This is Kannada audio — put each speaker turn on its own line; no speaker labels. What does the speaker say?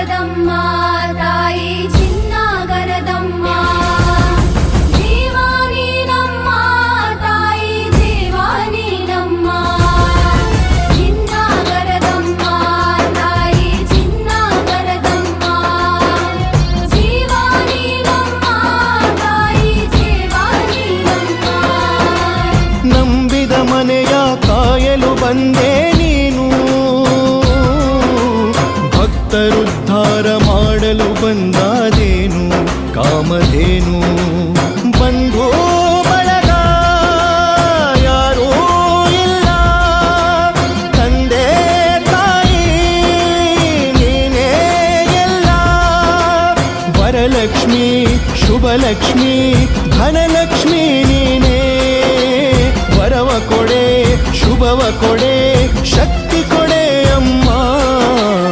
ಗರದಮ್ಮ ತಾಯಿ ಚಿನ್ನಗರದಮ್ಮ ಜೀವಾನಿ ನಮ್ಮ ತಾಯಿ ಜೀವಾನಿ ನಮ್ಮ ಚಿನ್ನಗರದಮ್ಮ ತಾಯಿ ಚಿನ್ನಗರದಮ್ಮ ಜೀವಾನಿ ನಮ್ಮ ತಾಯಿ ಜೀವಾನಿ ನಮ್ಮ
ನಂಬಿದ ಮನೆಯ ಕಾಯಲು ಬಂದೆ ನೀನು, ಭಕ್ತರುದ್ಧಾರ ಮಾಡಲು ಬಂದಾದೇನು ಕಾಮಧೇನು. ಬಂಧು ಬಳಗ ಯಾರೂ ಇಲ್ಲ, ತಂದೆ ತಾಯಿ ನೀನೇ ಎಲ್ಲ. ವರಲಕ್ಷ್ಮಿ ಶುಭಲಕ್ಷ್ಮಿ ಧನಲಕ್ಷ್ಮಿ ನೀನೇ, ವರವ ಕೊಡೆ ಶುಭವ ಕೊಡೆ ಶಕ್ತಿ